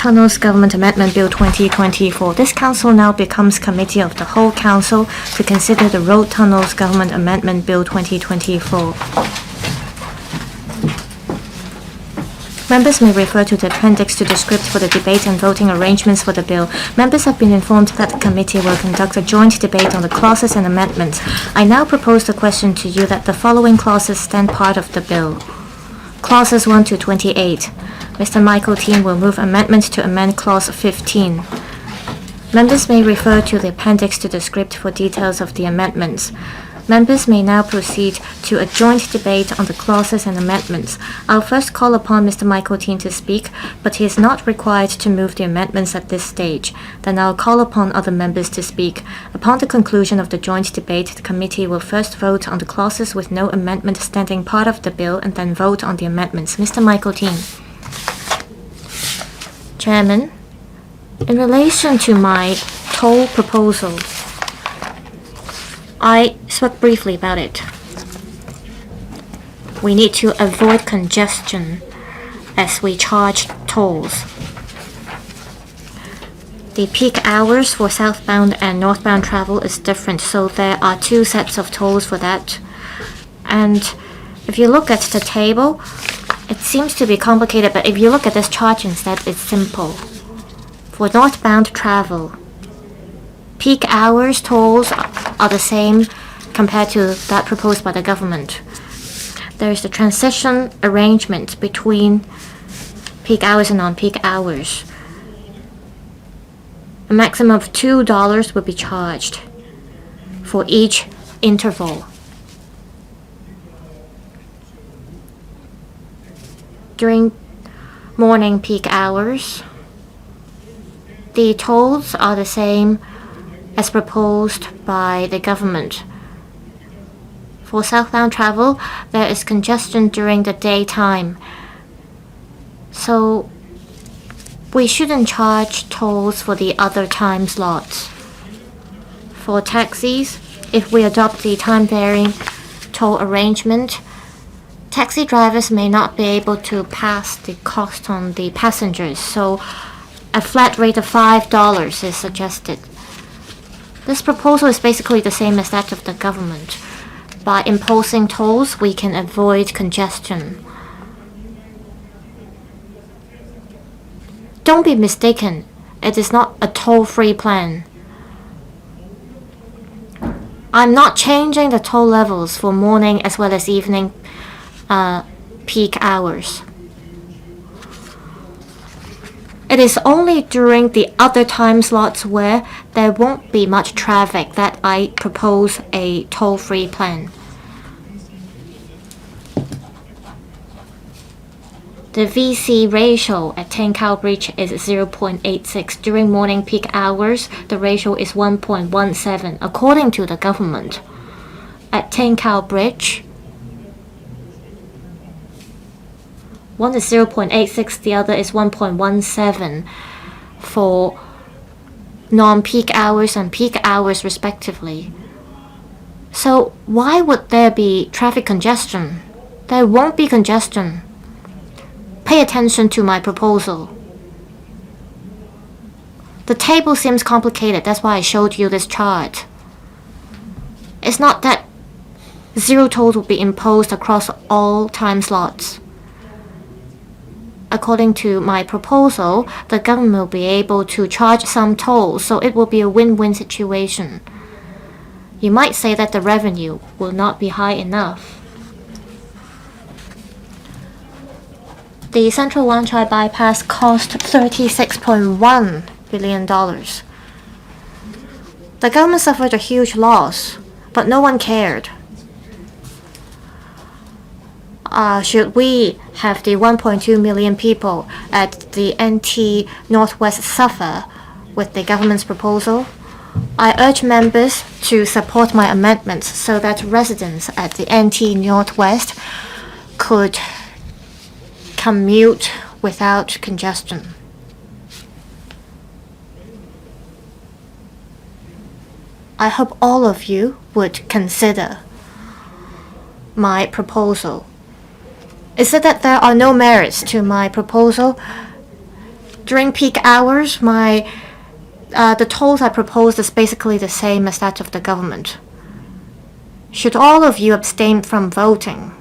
Tunnels Government Amendment Bill 2024. This Council now becomes Committee of the Whole Council to consider the Road Tunnels Government Amendment Bill 2024. Members may refer to the appendix to the script for the debate and voting arrangements for the bill. Members have been informed that the committee will conduct a joint debate on the clauses and amendments. I now propose the question to you that the following clauses stand part of the bill. Clauses 1 to 28. Mr. Michael TIEN will move amendments to amend Clause 15. Members may refer to the appendix to the script for details of the amendments. Members may now proceed to a joint debate on the clauses and amendments. I'll first call upon Mr. Michael TIEN to speak, but he is not required to move the amendments at this stage. Then I'll call upon other members to speak. Upon the conclusion of the joint debate, the committee will first vote on the clauses with no amendment standing part of the bill and then vote on the amendments. Mr. Michael TIEN. Chairman, in relation to my toll proposal, I spoke briefly about it. We need to avoid congestion as we charge tolls. The peak hours for southbound and northbound travel is different, so there are two sets of tolls for that. And if you look at the table, it seems to be complicated, but if you look at this chart instead, it's simple. For northbound travel, peak hours tolls are the same compared to that proposed by the government. There is the transition arrangement between peak hours and non-peak hours. A maximum of $2 will be charged for each interval. During morning peak hours, the tolls are the same as proposed by the government. For southbound travel, there is congestion during the daytime, so we shouldn't charge tolls for the other time slots. For taxis, if we adopt the time-varying toll arrangement, taxi drivers may not be able to pass the cost on the passengers, so a flat rate of $5 is suggested. This proposal is basically the same as that of the government. By imposing tolls, we can avoid congestion. Don't be mistaken, it is not a toll-free plan. I'm not changing the toll levels for morning as well as evening peak hours. It is only during the other time slots where there won't be much traffic that I propose a toll-free plan. The VC ratio at Cou Bridge is 0.86. During morning peak hours, the ratio is 1.17, according to the government. At Cou Bridge, one is 0.86, the other is 1.17 for non-peak hours and peak hours respectively. So why would there be traffic congestion? There won't be congestion. Pay attention to my proposal. The table seems complicated, that's why I showed you this chart. It's not that zero tolls will be imposed across all time slots. According to my proposal, the government will be able to charge some tolls, so it will be a win-win situation. You might say that the revenue will not be high enough. The Central Wan Chai bypass cost $36.1 billion. The government suffered a huge loss, but no one cared. Should we have the 1.2 million people at the NT Northwest suffer with the government's proposal? I urge members to support my amendments so that residents at the NT Northwest could commute without congestion. I hope all of you would consider my proposal. Is it that there are no merits to my proposal? During peak hours, the tolls I proposed is basically the same as that of the government. Should all of you abstain from voting?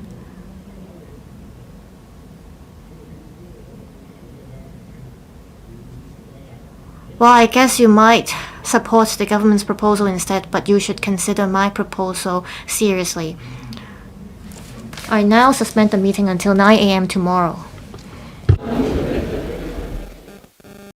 Well, I guess you might support the government's proposal instead, but you should consider my proposal seriously. I now suspend the meeting until 9 a.m. tomorrow.